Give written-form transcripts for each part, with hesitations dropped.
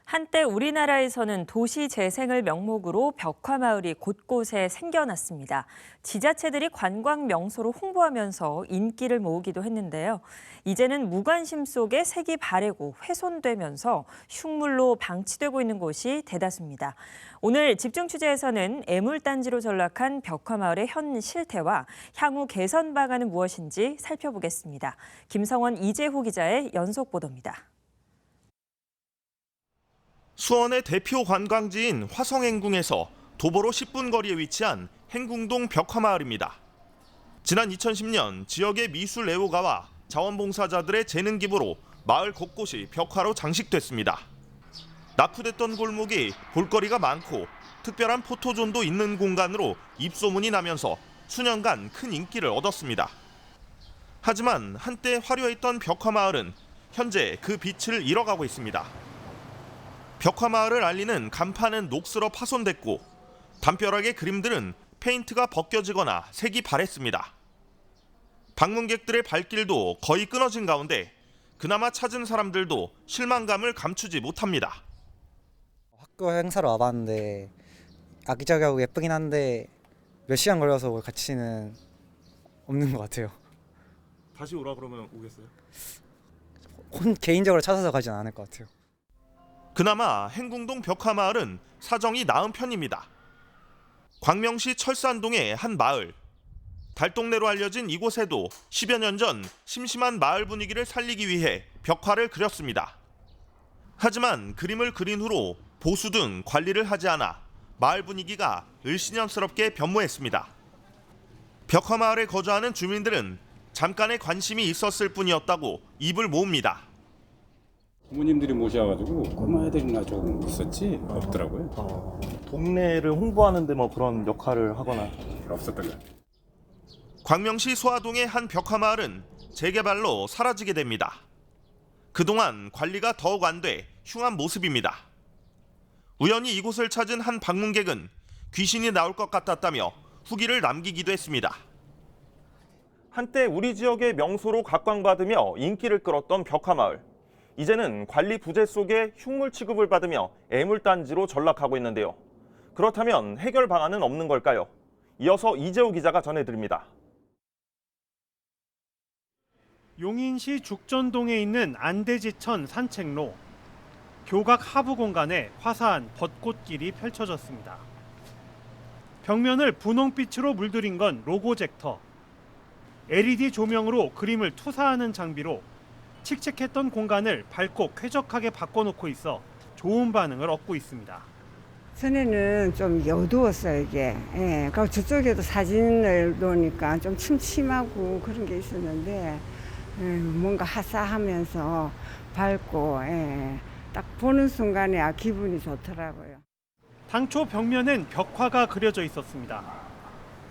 한때 우리나라에서는 도시 재생을 명목으로 벽화마을이 곳곳에 생겨났습니다. 지자체들이 관광 명소로 홍보하면서 인기를 모으기도 했는데요. 이제는 무관심 속에 색이 바래고 훼손되면서 흉물로 방치되고 있는 곳이 대다수입니다. 오늘 집중 취재에서는 애물단지로 전락한 벽화마을의 현 실태와 향후 개선 방안은 무엇인지 살펴보겠습니다. 김성원, 이재호 기자의 연속 보도입니다. 수원의 대표 관광지인 화성행궁에서 도보로 10분 거리에 위치한 행궁동 벽화마을입니다. 지난 2010년 지역의 미술 애호가와 자원봉사자들의 재능 기부로 마을 곳곳이 벽화로 장식됐습니다. 납부됐던 골목이 볼거리가 많고 특별한 포토존도 있는 공간으로 입소문이 나면서 수년간 큰 인기를 얻었습니다. 하지만 한때 화려했던 벽화마을은 현재 그 빛을 잃어가고 있습니다. 벽화마을을 알리는 간판은 녹슬어 파손됐고 담벼락의 그림들은 페인트가 벗겨지거나 색이 바랬습니다. 방문객들의 발길도 거의 끊어진 가운데 그나마 찾은 사람들도 실망감을 감추지 못합니다. 학교 행사로 와봤는데 아기자기하고 예쁘긴 한데 몇 시간 걸려서 올 가치는 없는 것 같아요. 다시 오라 그러면 오겠어요? 개인적으로 찾아서 가진 않을 것 같아요. 그나마 행궁동 벽화마을은 사정이 나은 편입니다. 광명시 철산동의 한 마을. 달동네로 알려진 이곳에도 10여 년 전 심심한 마을 분위기를 살리기 위해 벽화를 그렸습니다. 하지만 그림을 그린 후로 보수 등 관리를 하지 않아 마을 분위기가 을씨년스럽게 변모했습니다. 벽화마을에 거주하는 주민들은 잠깐의 관심이 있었을 뿐이었다고 입을 모읍니다. 부모님들이 모셔가지고 꼬마 애들이나 좀 있었지 없더라고요. 동네를 홍보하는데 뭐 그런 역할을 하거나 없었던 것 같아요. 광명시 소아동의 한 벽화마을은 재개발로 사라지게 됩니다. 그동안 관리가 더욱 안 돼 흉한 모습입니다. 우연히 이곳을 찾은 한 방문객은 귀신이 나올 것 같았다며 후기를 남기기도 했습니다. 한때 우리 지역의 명소로 각광받으며 인기를 끌었던 벽화마을. 이제는 관리 부재 속에 흉물 취급을 받으며 애물단지로 전락하고 있는데요. 그렇다면 해결 방안은 없는 걸까요? 이어서 이재호 기자가 전해드립니다. 용인시 죽전동에 있는 안대지천 산책로. 교각 하부 공간에 화사한 벚꽃길이 펼쳐졌습니다. 벽면을 분홍빛으로 물들인 건 로고젝터. LED 조명으로 그림을 투사하는 장비로 칙칙했던 공간을 밝고 쾌적하게 바꿔놓고 있어 좋은 반응을 얻고 있습니다. 전에는 좀 어두웠어요, 이게. 예, 그리고 저쪽에도 사진을 놓으니까 좀 침침하고 그런 게 있었는데, 뭔가 화사하면서 밝고, 딱 보는 순간에 기분이 좋더라고요. 당초 벽면엔 벽화가 그려져 있었습니다.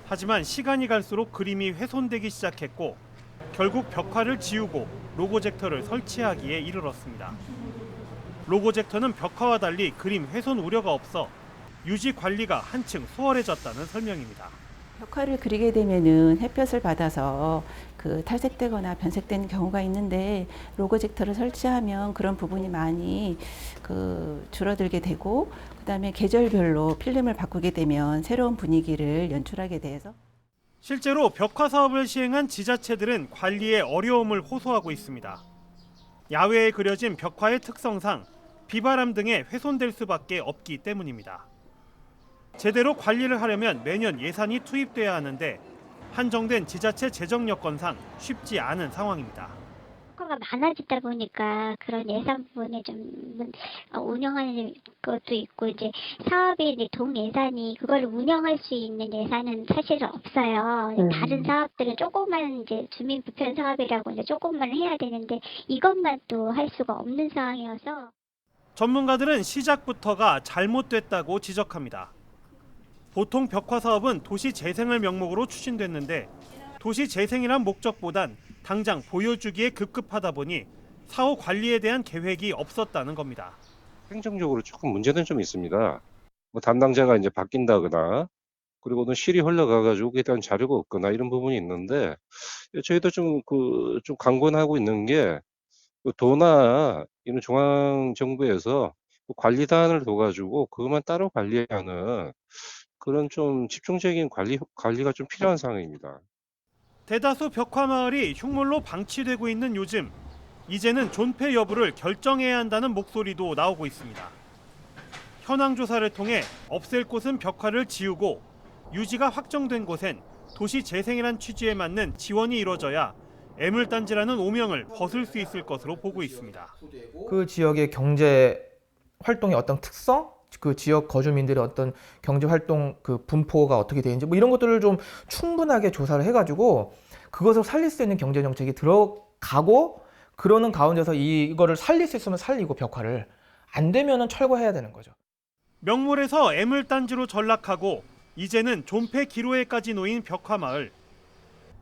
하지만 시간이 갈수록 그림이 훼손되기 시작했고 결국 벽화를 지우고 로고젝터를 설치하기에 이르렀습니다. 로고젝터는 벽화와 달리 그림 훼손 우려가 없어 유지 관리가 한층 수월해졌다는 설명입니다. 벽화를 그리게 되면은 햇볕을 받아서 탈색되거나 변색되는 경우가 있는데 로고젝터를 설치하면 그런 부분이 많이 줄어들게 되고 그다음에 계절별로 필름을 바꾸게 되면 새로운 분위기를 연출하게 돼서 실제로 벽화 사업을 시행한 지자체들은 관리에 어려움을 호소하고 있습니다. 야외에 그려진 벽화의 특성상 비바람 등에 훼손될 수밖에 없기 때문입니다. 제대로 관리를 하려면 매년 예산이 투입돼야 하는데 한정된 지자체 재정 여건상 쉽지 않은 상황입니다. 가 많아지다 보니까 그런 예산 부분에 좀 운영하는 것도 있고 이제 사업의 이제 동 예산이 그걸 운영할 수 있는 예산은 사실 없어요. 다른 사업들은 조금만 이제 주민 불편 사업이라고 이제 조금만 해야 되는데 이것만 또 할 수가 없는 상황이어서 전문가들은 시작부터가 잘못됐다고 지적합니다. 보통 벽화 사업은 도시 재생을 명목으로 추진됐는데 도시 재생이란 목적보단 당장 보여주기에 급급하다 보니 사후 관리에 대한 계획이 없었다는 겁니다. 행정적으로 조금 문제는 좀 있습니다. 뭐 담당자가 이제 바뀐다거나 그리고는 실이 흘러가가지고 그에 대한 자료가 없거나 이런 부분이 있는데 저희도 좀 좀 강권하고 있는 게 도나 이런 중앙 정부에서 관리단을 둬가지고 그것만 따로 관리하는 그런 좀 집중적인 관리가 좀 필요한 상황입니다. 대다수 벽화마을이 흉물로 방치되고 있는 요즘, 이제는 존폐 여부를 결정해야 한다는 목소리도 나오고 있습니다. 현황 조사를 통해 없앨 곳은 벽화를 지우고 유지가 확정된 곳엔 도시 재생이란 취지에 맞는 지원이 이루어져야 애물단지라는 오명을 벗을 수 있을 것으로 보고 있습니다. 그 지역의 경제 활동의 어떤 특성, 그 지역 거주민들의 어떤 경제 활동 그 분포가 어떻게 되는지 뭐 이런 것들을 좀 충분하게 조사를 해가지고 그것을 살릴 수 있는 경제 정책이 들어가고 그러는 가운데서 이거를 살릴 수 있으면 살리고 벽화를 안 되면은 철거해야 되는 거죠. 명물에서 애물단지로 전락하고 이제는 존폐 기로에까지 놓인 벽화마을.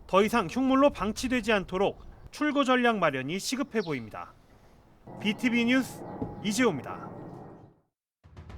더 이상 흉물로 방치되지 않도록 출구 전략 마련이 시급해 보입니다. BTV 뉴스 이재호입니다.